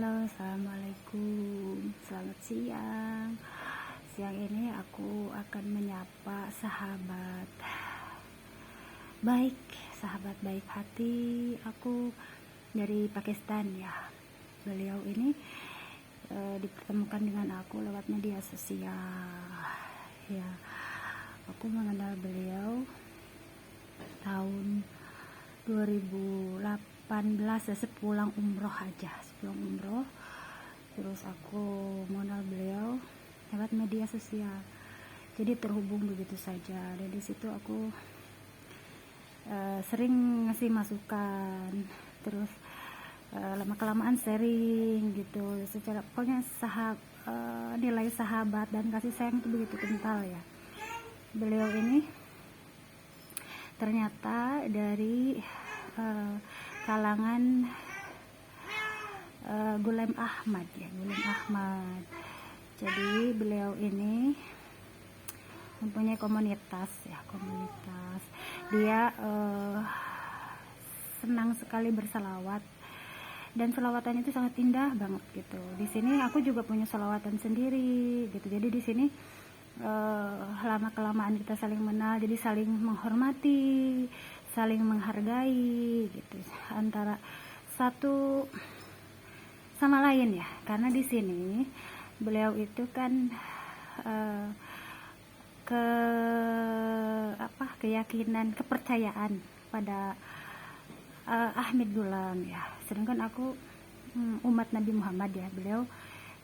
Halo, assalamualaikum. Selamat siang. Siang ini aku akan menyapa sahabat baik, sahabat baik hati aku dari Pakistan ya. Beliau ini dipertemukan dengan aku lewat media sosial. Ya, aku mengenal beliau tahun 2018 ya, sepulang umroh terus aku mengenal beliau lewat media sosial, jadi terhubung begitu saja. Dan di situ aku sering ngasih masukan, terus lama kelamaan sharing gitu, secara pokoknya nilai sahabat dan kasih sayang itu begitu kental ya. Beliau ini ternyata dari kalangan Gulaim Ahmad ya, Gulaim Ahmad. Jadi beliau ini mempunyai komunitas. Dia senang sekali berselawat, dan selawatan itu sangat indah banget gitu. Di sini aku juga punya selawatan sendiri gitu. Jadi di sini lama kelamaan kita saling mengenal, jadi saling menghormati, saling menghargai gitu antara satu sama lain ya. Karena di sini beliau itu kan keyakinan, kepercayaan pada Ahmad Gulam ya. Sedangkan aku umat Nabi Muhammad ya. Beliau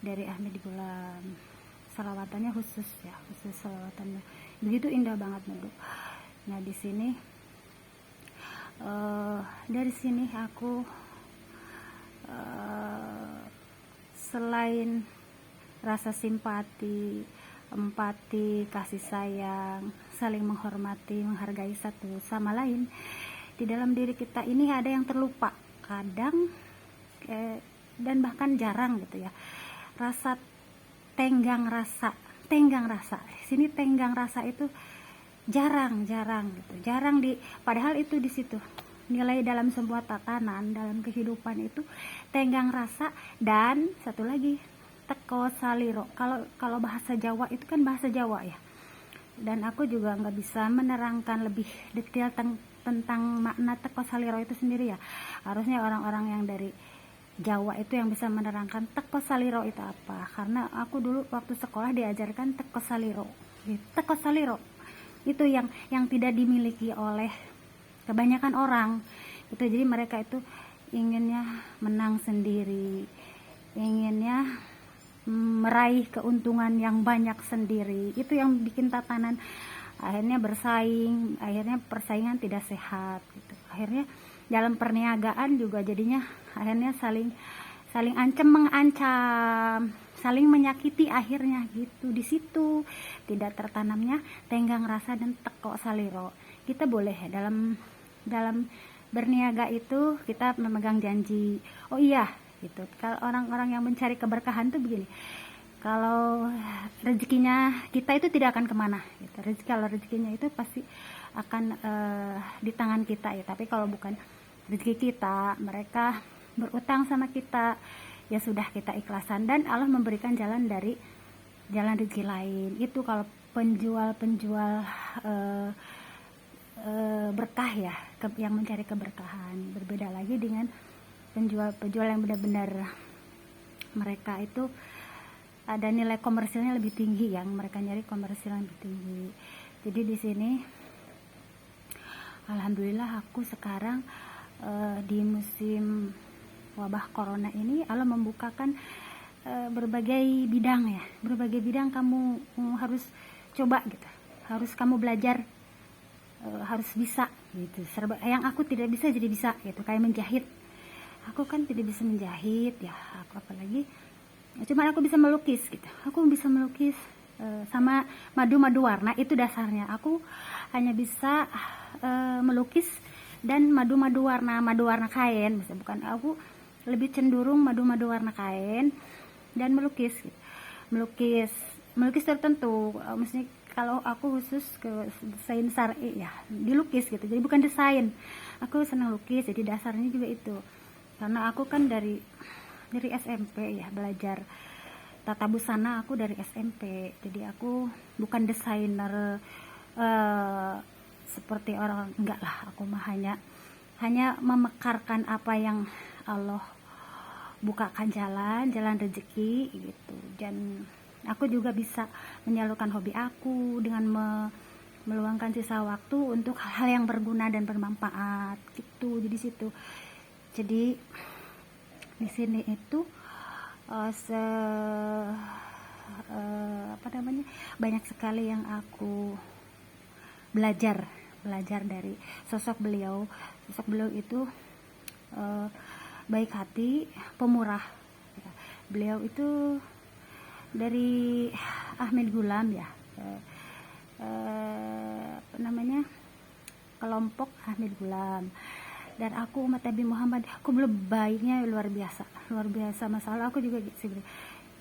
dari Ahmad Gulam. Salawatannya khusus salawatannya begitu indah banget menurut. Nah di sini dari sini aku selain rasa simpati, empati, kasih sayang, saling menghormati, menghargai satu sama lain, di dalam diri kita ini ada yang terlupa kadang dan bahkan jarang gitu ya, rasa tenggang rasa. Sini tenggang rasa itu jarang gitu. Padahal itu di situ nilai dalam sebuah tatanan dalam kehidupan itu, tenggang rasa. Dan satu lagi, teko saliro. Kalau bahasa Jawa itu kan bahasa Jawa ya. Dan aku juga nggak bisa menerangkan lebih detail tentang makna teko saliro itu sendiri ya. Harusnya orang-orang yang dari Jawa itu yang bisa menerangkan teko saliro itu apa. Karena aku dulu waktu sekolah diajarkan teko saliro. Teko saliro itu yang tidak dimiliki oleh kebanyakan orang itu. Jadi mereka itu inginnya menang sendiri, inginnya meraih keuntungan yang banyak sendiri. Itu yang bikin tatanan akhirnya bersaing, akhirnya persaingan tidak sehat gitu. Akhirnya dalam perniagaan juga jadinya akhirnya saling mengancam, saling menyakiti akhirnya gitu. Di situ tidak tertanamnya tenggang rasa dan teko saliro. Kita boleh dalam berniaga itu kita memegang janji. Oh iya gitu. Kalau orang-orang yang mencari keberkahan tuh begini, kalau rezekinya kita itu tidak akan kemana gitu. Kalau rezekinya itu pasti akan di tangan kita ya. Tapi kalau bukan rezeki kita, mereka berutang sama kita, ya sudah, kita ikhlasan dan Allah memberikan jalan dari jalan rezeki lain. Itu kalau penjual berkah ya, yang mencari keberkahan. Berbeda lagi dengan penjual yang benar-benar mereka itu ada nilai komersilnya lebih tinggi, yang mereka nyari komersil lebih tinggi. Jadi di sini alhamdulillah aku sekarang di musim wabah corona ini Allah membukakan berbagai bidang kamu harus coba gitu, harus kamu belajar, harus bisa gitu. Yang aku tidak bisa jadi bisa gitu, kayak menjahit. Aku kan tidak bisa menjahit ya, aku apalagi cuma aku bisa melukis gitu. Aku bisa melukis sama madu warna, itu dasarnya. Aku hanya bisa melukis dan madu warna kain, misalnya. Bukan, aku lebih cenderung madu warna kain dan melukis gitu. melukis tertentu, maksudnya kalau aku khusus ke desain syar'i ya, dilukis gitu. Jadi bukan desain, aku senang lukis, jadi dasarnya juga itu. Karena aku kan dari dari SMP ya, belajar tata busana aku dari SMP. Jadi aku bukan desainer seperti orang, enggak lah, aku mah hanya memekarkan apa yang Allah bukakan jalan rezeki gitu. Dan aku juga bisa menyalurkan hobi aku dengan meluangkan sisa waktu untuk hal-hal yang berguna dan bermanfaat gitu. Jadi situ, jadi di sini itu banyak sekali yang aku belajar dari sosok beliau. Sosok beliau itu baik hati, pemurah. Beliau itu dari Ahmad Gulam ya, kelompok Ahmad Gulam. Dan aku umat Nabi Muhammad, aku belum baiknya luar biasa. Masalah aku juga gitu,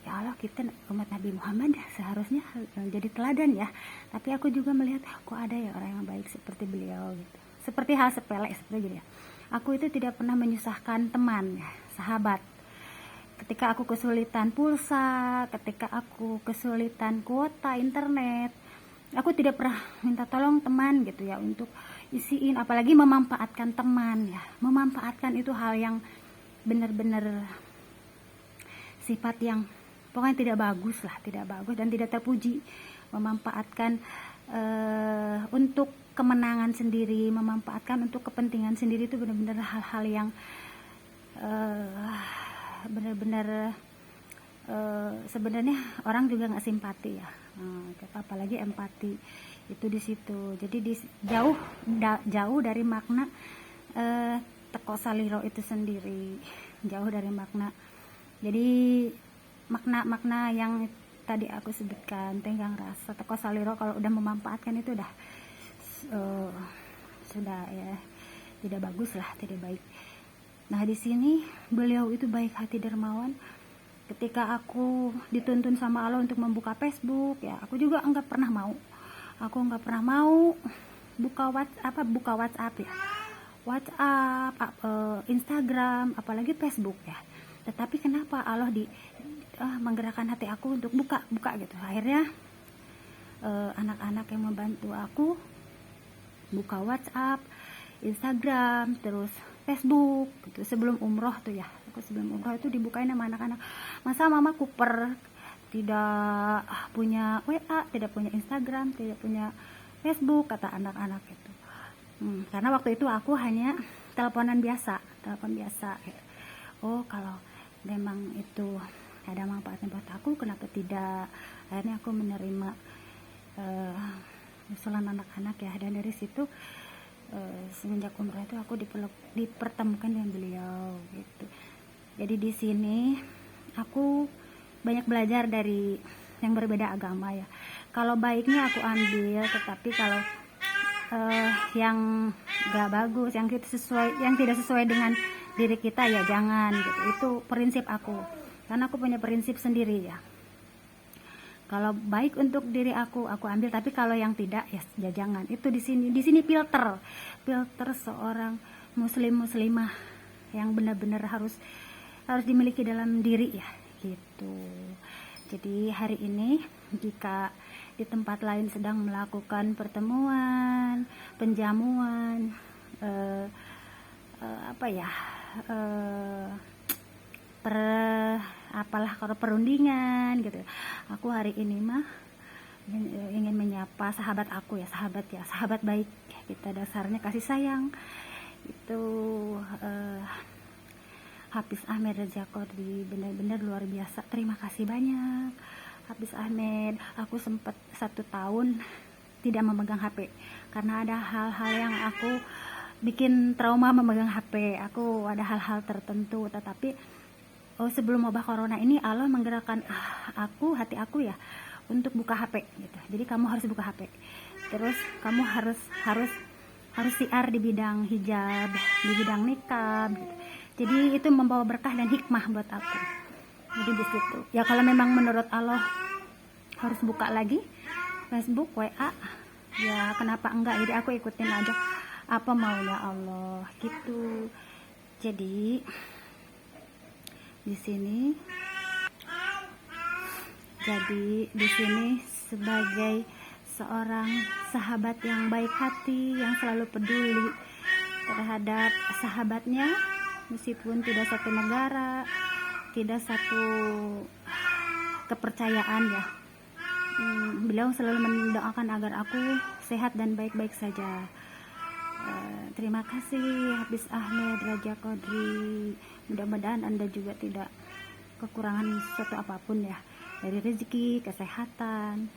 ya Allah, kita umat Nabi Muhammad seharusnya jadi teladan ya. Tapi aku juga melihat kok ada ya orang yang baik seperti beliau gitu. Seperti hal sepele seperti gini ya, aku itu tidak pernah menyusahkan teman ya, sahabat. Ketika aku kesulitan pulsa, ketika aku kesulitan kuota internet, aku tidak pernah minta tolong teman gitu ya untuk isiin, apalagi memanfaatkan teman ya. Memanfaatkan itu hal yang benar-benar sifat yang pokoknya tidak bagus dan tidak terpuji. Memanfaatkan untuk kemenangan sendiri, memanfaatkan untuk kepentingan sendiri, itu benar-benar hal-hal yang benar-benar sebenarnya orang juga nggak simpati ya, apalagi empati itu di situ. Jadi jauh dari makna teko saliro itu sendiri, jauh dari makna. Jadi makna yang tadi aku sebutkan, tenggang rasa, teko saliro, kalau udah memanfaatkan itu udah sudah ya tidak bagus lah, tidak baik. Nah di sini beliau itu baik hati, dermawan. Ketika aku dituntun sama Allah untuk membuka Facebook ya, aku juga nggak pernah mau buka WhatsApp ya, Instagram, apalagi Facebook ya. Tetapi kenapa Allah menggerakkan hati aku untuk buka gitu. Akhirnya anak-anak yang membantu aku buka WhatsApp, Instagram, terus Facebook gitu. Sebelum umroh tuh ya, sebelum umroh itu dibukain sama anak-anak. Masa mama kuper, tidak punya WA, tidak punya Instagram, tidak punya Facebook, kata anak-anak itu. Karena waktu itu aku hanya telepon biasa gitu. Oh, kalau memang itu ada manfaatnya buat aku, kenapa tidak? Akhirnya aku menerima usulan anak-anak ya. Dan dari situ semenjak umroh itu aku dipertemukan dengan beliau gitu. Jadi di sini aku banyak belajar dari yang berbeda agama ya. Kalau baiknya aku ambil, tetapi kalau yang gak bagus, yang tidak sesuai dengan diri kita ya jangan gitu. Itu prinsip aku, karena aku punya prinsip sendiri ya. Kalau baik untuk diri aku ambil, tapi kalau yang tidak ya jangan. Itu di sini filter seorang muslimah yang benar-benar harus dimiliki dalam diri ya gitu. Jadi hari ini jika di tempat lain sedang melakukan pertemuan, penjamuan, kalau perundingan gitu, aku hari ini mah ingin menyapa sahabat aku ya, sahabat baik. Kita dasarnya kasih sayang. Itu Hafiz Ahmed Reza Kordi, benar-benar luar biasa. Terima kasih banyak Hafiz Ahmed. Aku sempat 1 tahun tidak memegang HP karena ada hal-hal yang aku bikin trauma memegang HP. Aku ada hal-hal tertentu, tetapi sebelum wabah corona ini Allah menggerakkan hati aku ya untuk buka HP gitu. Jadi kamu harus buka HP. Terus kamu harus siar di bidang hijab, di bidang nikah gitu. Jadi itu membawa berkah dan hikmah buat aku. Jadi di situ. Ya kalau memang menurut Allah harus buka lagi Facebook, WA, ya kenapa enggak? Jadi aku ikutin aja apa maunya Allah gitu. Jadi di sini. Jadi di sini sebagai seorang sahabat yang baik hati, yang selalu peduli terhadap sahabatnya, meskipun tidak satu negara, tidak satu kepercayaan ya. Beliau selalu mendoakan agar aku sehat dan baik-baik saja. Terima kasih Hafiz Ahmed Raja Qadri. Mudah-mudahan Anda juga tidak kekurangan sesuatu apapun ya, dari rezeki, kesehatan,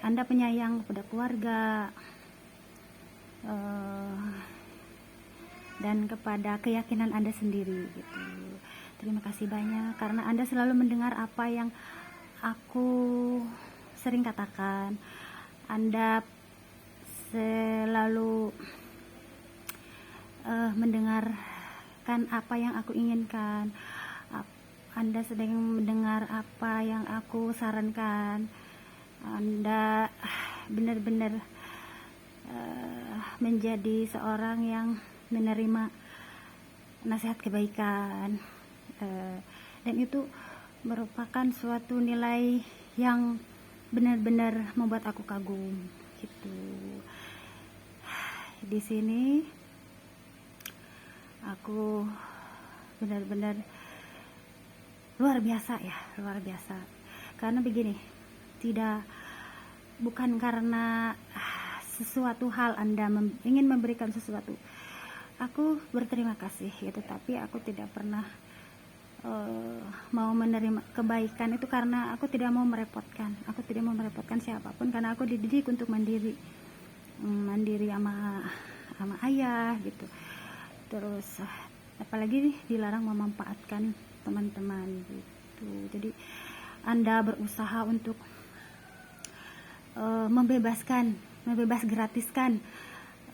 Anda penyayang kepada keluarga, dan kepada keyakinan Anda sendiri gitu. Terima kasih banyak karena Anda selalu mendengar apa yang aku sering katakan. Anda selalu mendengarkan apa yang aku inginkan. Anda sedang mendengar apa yang aku sarankan. Anda benar-benar menjadi seorang yang menerima nasihat kebaikan, dan itu merupakan suatu nilai yang benar-benar membuat aku kagum gitu. Di sini aku benar-benar luar biasa ya, luar biasa. Karena begini, bukan karena sesuatu hal Anda ingin memberikan sesuatu, aku berterima kasih gitu, tapi aku tidak pernah mau menerima kebaikan itu karena aku tidak mau merepotkan. Aku tidak mau merepotkan siapapun karena aku dididik untuk mandiri sama ayah gitu. Terus apalagi dilarang memanfaatkan teman-teman gitu. Jadi Anda berusaha untuk membebas gratiskan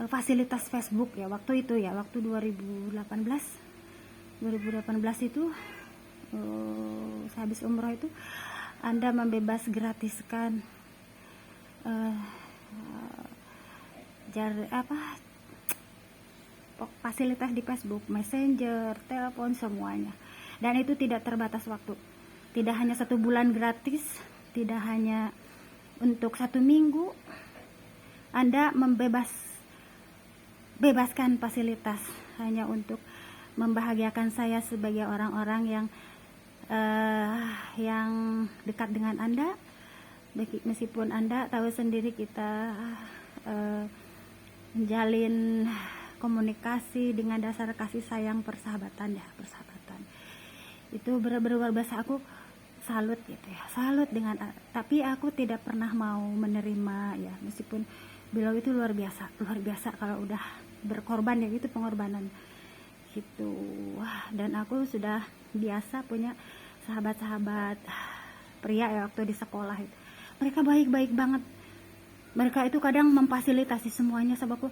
fasilitas Facebook ya, waktu itu ya, waktu 2018 itu sehabis umroh itu Anda membebas gratiskan fasilitas di Facebook, Messenger, telepon, semuanya. Dan itu tidak terbatas waktu, tidak hanya 1 bulan gratis, tidak hanya untuk 1 minggu. Anda bebaskan fasilitas hanya untuk membahagiakan saya sebagai orang-orang yang dekat dengan Anda. Meskipun Anda tahu sendiri kita menjalin komunikasi dengan dasar kasih sayang, persahabatan ya, persahabatan. Itu benar-benar bahasa aku salut gitu ya, salut dengan, tapi aku tidak pernah mau menerima ya, meskipun beliau itu luar biasa kalau udah berkorban ya, gitu, pengorbanan gitu. Dan aku sudah biasa punya sahabat-sahabat pria ya, waktu di sekolah itu mereka baik-baik banget. Mereka itu kadang memfasilitasi semuanya sama aku,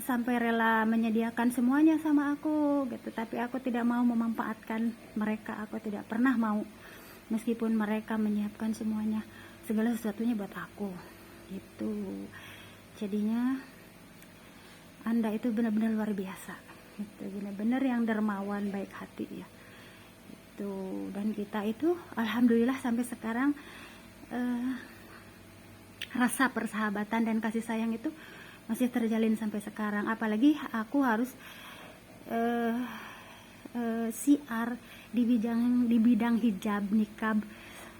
sampai rela menyediakan semuanya sama aku gitu. Tapi aku tidak mau memanfaatkan mereka, aku tidak pernah mau, meskipun mereka menyiapkan semuanya, segala sesuatunya buat aku gitu. Jadinya Anda itu benar-benar luar biasa gitu, benar-benar yang dermawan, baik hati ya itu. Dan kita itu alhamdulillah sampai sekarang rasa persahabatan dan kasih sayang itu masih terjalin sampai sekarang. Apalagi aku harus siar di bidang hijab, nikab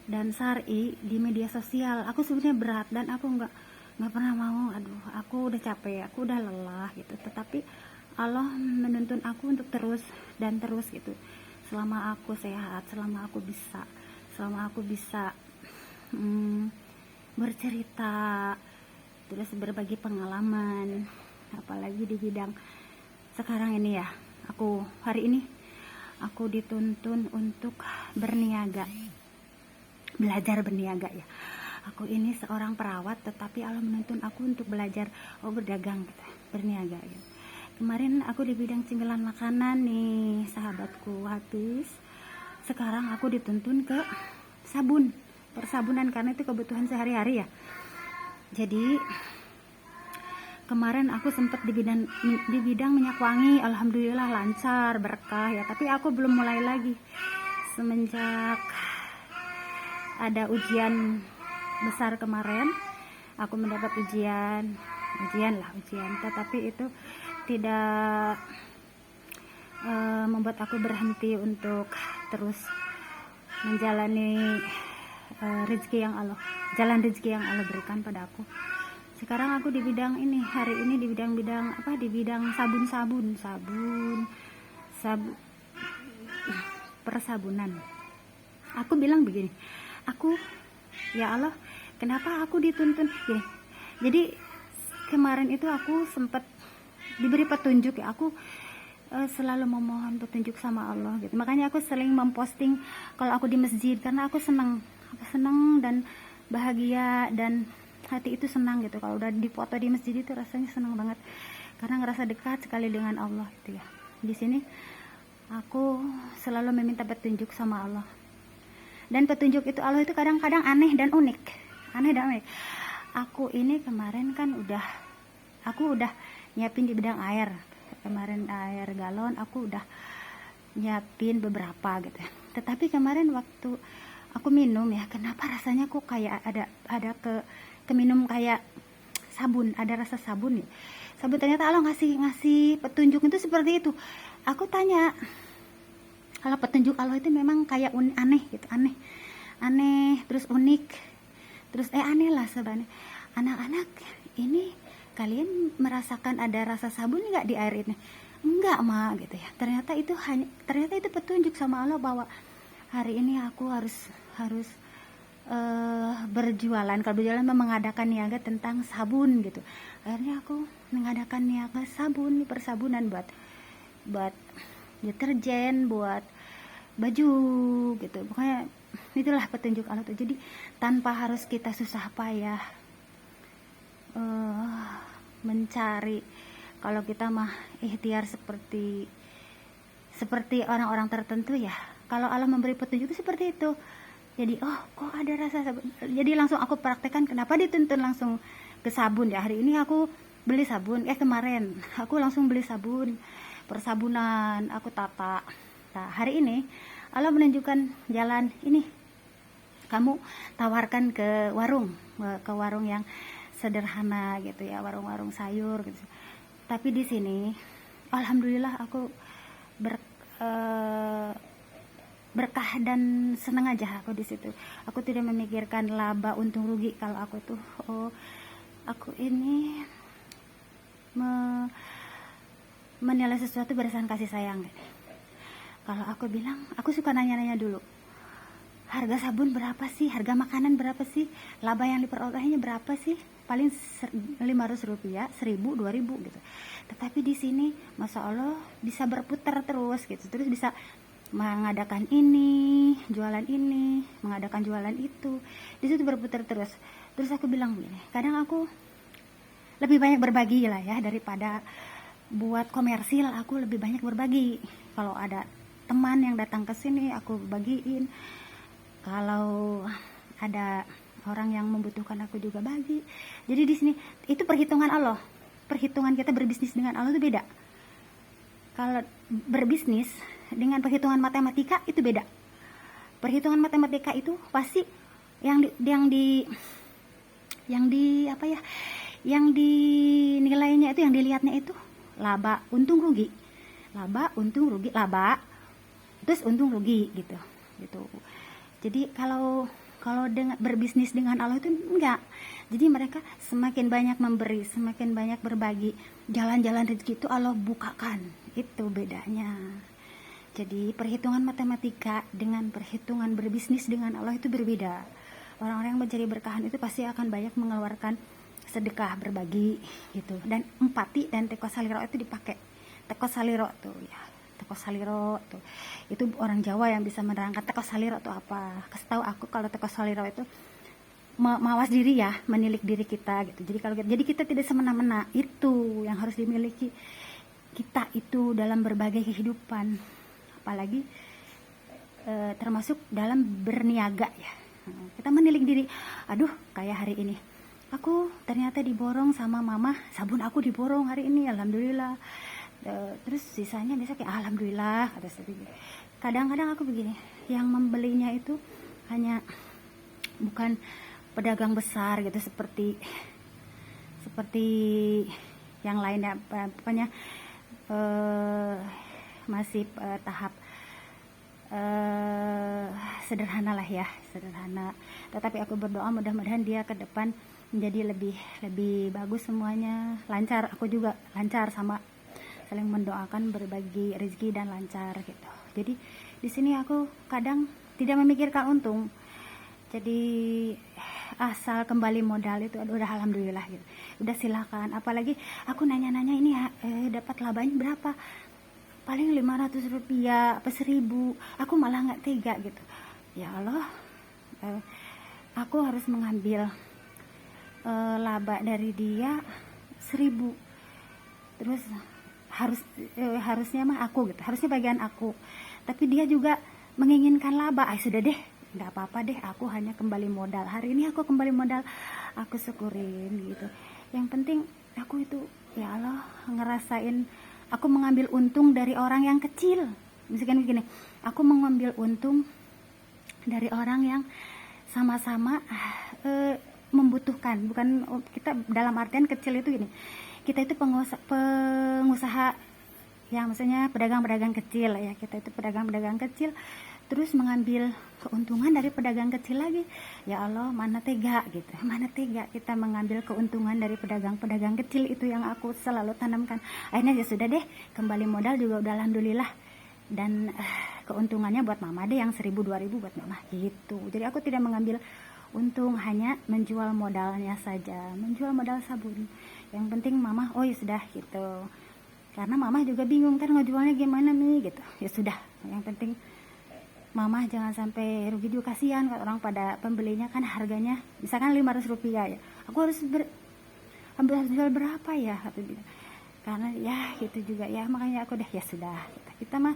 dan syar'i di media sosial. Aku sebenarnya berat dan aku nggak pernah mau. Aduh, aku udah capek, aku udah lelah gitu. Tetapi Allah menuntun aku untuk terus dan terus gitu. Selama aku sehat, selama aku bisa bercerita, terus berbagi pengalaman, apalagi di bidang sekarang ini ya. Hari ini aku dituntun untuk berniaga, belajar berniaga ya. Aku ini seorang perawat, tetapi Allah menuntun aku untuk belajar berdagang gitu, berniaga gitu. Kemarin aku di bidang cemilan makanan nih sahabatku Hafiz. Sekarang aku dituntun ke persabunan karena itu kebutuhan sehari-hari ya. Jadi kemarin aku sempat di bidang minyak wangi, alhamdulillah lancar, berkah ya, tapi aku belum mulai lagi semenjak ada ujian besar kemarin. Aku mendapat ujian, tetapi itu tidak membuat aku berhenti untuk terus menjalani jalan rezeki yang Allah berikan pada aku. Sekarang aku di bidang ini, hari ini di bidang sabun persabunan. Aku bilang begini, ya Allah, kenapa aku dituntun gini. Jadi kemarin itu aku sempat diberi petunjuk ya, aku selalu memohon petunjuk sama Allah gitu. Makanya aku sering memposting kalau aku di masjid, karena aku senang dan bahagia, dan hati itu senang gitu kalau udah dipoto di masjid. Itu rasanya senang banget karena ngerasa dekat sekali dengan Allah gitu ya. Di sini aku selalu meminta petunjuk sama Allah, dan petunjuk itu Allah itu kadang-kadang aneh dan unik. Aku ini kemarin kan aku udah nyiapin di bidang air. Kemarin air galon aku udah nyiapin beberapa gitu. Tetapi kemarin waktu aku minum ya, kenapa rasanya kok kayak ada keminum kayak sabun, ada rasa sabun ya. Sabun, ternyata Allah ngasih petunjuk itu seperti itu. Aku tanya, kalau petunjuk Allah itu memang kayak aneh gitu, aneh terus unik, terus aneh lah sebenarnya. Anak-anak ini, kalian merasakan ada rasa sabun nggak di air ini? Enggak, Ma, gitu ya. Ternyata itu petunjuk sama Allah bahwa hari ini aku harus berjualan. Kalau berjualan mengadakan niaga tentang sabun gitu. Akhirnya aku mengadakan niaga sabun, persabunan buat deterjen, buat baju gitu. Pokoknya itulah petunjuk Allah tuh. Jadi tanpa harus kita susah payah mencari. Kalau kita mah ikhtiar seperti orang-orang tertentu ya. Kalau Allah memberi petunjuk itu seperti itu. Jadi kok ada rasa sabun. Jadi langsung aku praktekkan. Kenapa dituntun langsung ke sabun ya. Hari ini aku beli sabun. Kemarin aku langsung beli sabun persabunan. Aku tata. Nah hari ini Allah menunjukkan jalan ini. Kamu tawarkan ke warung yang sederhana gitu ya, warung-warung sayur gitu. Tapi di sini alhamdulillah aku berkah dan senang aja aku di situ. Aku tidak memikirkan laba untung rugi. Kalau aku tuh aku ini menilai sesuatu berdasarkan kasih sayang. Kalau aku bilang, aku suka nanya-nanya dulu, harga sabun berapa sih, harga makanan berapa sih, laba yang diperolehnya berapa sih. Paling 500 rupiah, 1000, 2000 gitu. Tetapi di sini Masya Allah bisa berputar terus gitu. Terus bisa mengadakan ini, jualan ini, mengadakan jualan itu. Di situ berputar terus. Terus aku bilang gini, kadang aku lebih banyak berbagi lah ya, daripada buat komersil. Aku lebih banyak berbagi. Kalau ada teman yang datang ke sini, aku bagiin. Kalau ada orang yang membutuhkan, aku juga bagi. Jadi di sini itu perhitungan Allah. Perhitungan kita berbisnis dengan Allah itu beda. Kalau berbisnis dengan perhitungan matematika itu beda. Perhitungan matematika itu pasti yang dinilainya itu, yang dilihatnya itu laba, untung rugi. Laba, terus untung rugi gitu. Jadi kalau berbisnis dengan Allah itu enggak. Jadi mereka semakin banyak memberi, semakin banyak berbagi, jalan-jalan rezeki itu Allah bukakan. Itu bedanya. Jadi perhitungan matematika dengan perhitungan berbisnis dengan Allah itu berbeda. Orang-orang yang mencari berkahan itu pasti akan banyak mengeluarkan sedekah, berbagi gitu. Dan empati dan teko saliro itu dipakai. Teko saliro tuh ya. Teko saliro tuh. Itu orang Jawa yang bisa menerangkan teko saliro itu apa. Kasih tahu aku kalau teko saliro itu mawas diri ya, menilik diri kita gitu. Jadi kita tidak semena-mena. Itu yang harus dimiliki kita itu dalam berbagai kehidupan. Apalagi termasuk dalam berniaga ya. Kita menilik diri. Aduh, kayak hari ini aku ternyata diborong sama mama, sabun aku diborong hari ini, alhamdulillah. Terus sisanya bisa kayak alhamdulillah kata saya. Kadang-kadang aku begini, yang membelinya itu hanya bukan pedagang besar gitu, seperti yang lain ya, pokoknya masih tahap sederhana lah ya, sederhana. Tetapi aku berdoa mudah-mudahan dia ke depan menjadi lebih bagus semuanya, lancar. Aku juga lancar, sama saling mendoakan berbagi rezeki dan lancar gitu. Jadi di sini aku kadang tidak memikirkan untung. Jadi asal kembali modal itu udah alhamdulillah gitu. Udah silakan. Apalagi aku nanya-nanya ini ya, dapat labanya berapa? Paling 500 rupiah apa 1000. Aku malah nggak tega gitu. Ya Allah, aku harus mengambil laba dari dia 1000. Terus harusnya mah aku gitu, harusnya bagian aku. Tapi dia juga menginginkan laba. Sudah deh, nggak apa-apa deh, aku hanya kembali modal. Hari ini aku kembali modal, aku syukurin gitu. Yang penting aku itu, ya Allah, ngerasain aku mengambil untung dari orang yang kecil. Misalkan begini, aku mengambil untung dari orang yang sama-sama membutuhkan. Bukan kita dalam artian kecil itu gini, kita itu pengusaha yang maksudnya pedagang-pedagang kecil ya, kita itu pedagang-pedagang kecil, terus mengambil keuntungan dari pedagang kecil lagi. Ya Allah, mana tega gitu, mana tega kita mengambil keuntungan dari pedagang-pedagang kecil. Itu yang aku selalu tanamkan. Akhirnya ya sudah deh, kembali modal juga udah alhamdulillah. Dan keuntungannya buat mama deh, yang 1000-2000 buat mama gitu. Jadi aku tidak mengambil untung, hanya menjual modalnya saja, menjual modal sabun. Yang penting mama, oh ya sudah gitu. Karena mama juga bingung kan ngejualnya gimana nih gitu. Ya sudah, yang penting mama jangan sampai rugi juga, kasihan kalau orang pada pembelinya kan harganya misalkan 500 rupiah ya. Aku harus jual berapa ya? Karena ya gitu juga ya, makanya aku ya sudah. Kita mah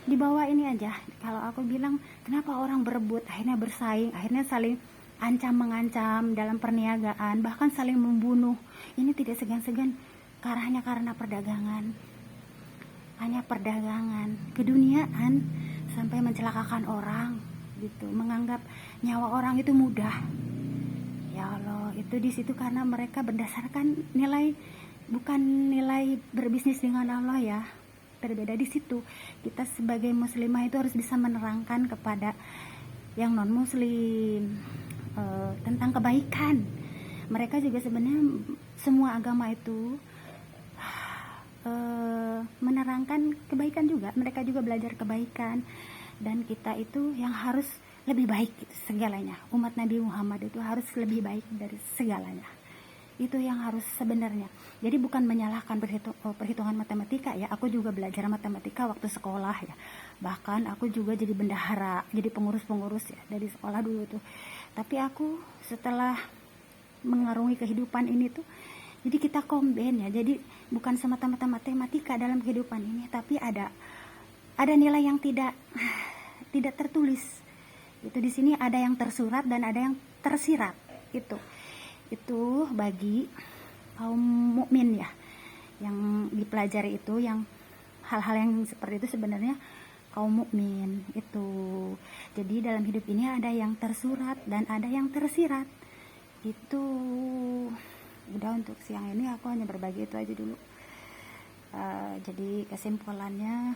di bawah ini aja. Kalau aku bilang kenapa orang berebut, akhirnya bersaing, akhirnya saling ancam-mengancam dalam perniagaan, bahkan saling membunuh. Ini tidak segan-segan karena perdagangan. Hanya perdagangan, keduniaan, sampai mencelakakan orang gitu, menganggap nyawa orang itu mudah. Ya Allah, itu di situ karena mereka berdasarkan nilai, bukan nilai berbisnis dengan Allah ya. Berbeda di situ. Kita sebagai muslimah itu harus bisa menerangkan kepada yang non muslim tentang kebaikan. Mereka juga sebenarnya semua agama itu menerangkan kebaikan juga. Mereka juga belajar kebaikan, dan kita itu yang harus lebih baik gitu, segalanya. Umat Nabi Muhammad itu harus lebih baik dari segalanya. Itu yang harus sebenarnya. Jadi bukan menyalahkan perhitungan matematika ya. Aku juga belajar matematika waktu sekolah ya. Bahkan aku juga jadi bendahara, jadi pengurus-pengurus ya dari sekolah dulu tuh. Tapi aku setelah mengarungi kehidupan ini tuh, jadi kita combine ya. Jadi bukan semata-mata matematika dalam kehidupan ini, tapi ada nilai yang tidak tertulis. Itu di sini ada yang tersurat dan ada yang tersirat. Itu bagi kaum mukmin ya. Yang dipelajari itu, yang hal-hal yang seperti itu sebenarnya kaum mukmin itu. Jadi dalam hidup ini ada yang tersurat dan ada yang tersirat. Itu udah untuk siang ini aku hanya berbagi itu aja dulu. Jadi kesimpulannya,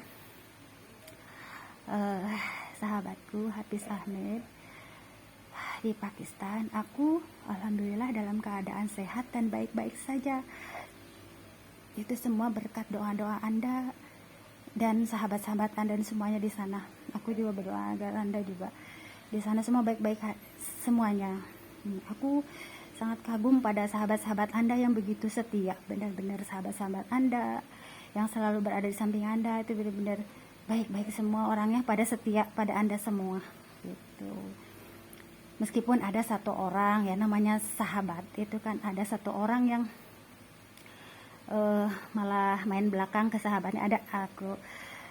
sahabatku Hafiz Ahmed di Pakistan, aku alhamdulillah dalam keadaan sehat dan baik-baik saja. Itu semua berkat doa-doa Anda dan sahabat-sahabat Anda dan semuanya di sana. Aku juga berdoa agar Anda juga di sana semua baik-baik semuanya. Aku sangat kagum pada sahabat-sahabat Anda yang begitu setia. Benar-benar sahabat-sahabat Anda yang selalu berada di samping Anda itu benar-benar baik-baik semua orangnya, pada setia pada Anda semua gitu. Meskipun ada satu orang ya namanya sahabat, itu kan ada satu orang yang malah main belakang ke sahabatnya.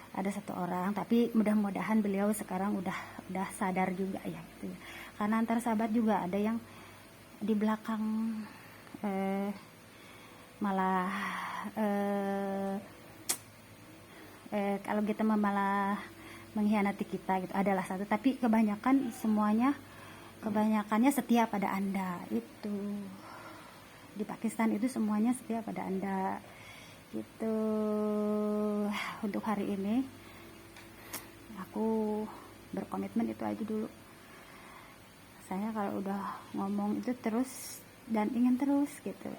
Ada satu orang, tapi mudah-mudahan beliau sekarang udah sadar juga ya gitu. Karena antar sahabat juga ada yang di belakang malah kalau kita malah mengkhianati kita gitu, adalah satu, tapi kebanyakannya setia pada Anda. Itu di Pakistan itu semuanya setia pada Anda gitu. Untuk hari ini aku berkomitmen itu aja dulu. Saya kalau udah ngomong itu terus dan ingin terus gitu.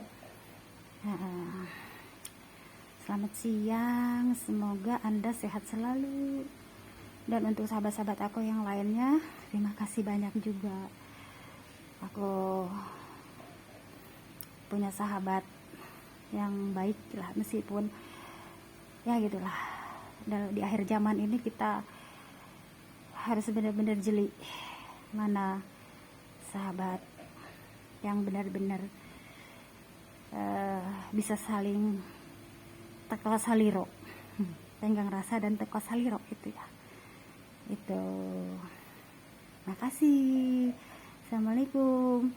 Selamat siang, semoga Anda sehat selalu. Dan untuk sahabat-sahabat aku yang lainnya, terima kasih banyak juga. Aku punya sahabat yang baik lah, meskipun ya gitulah, di akhir zaman ini kita harus benar-benar jeli mana sahabat yang benar-benar bisa saling teka saliro, tenggang rasa dan teka saliro gitu ya. Itu. Makasih. Assalamualaikum.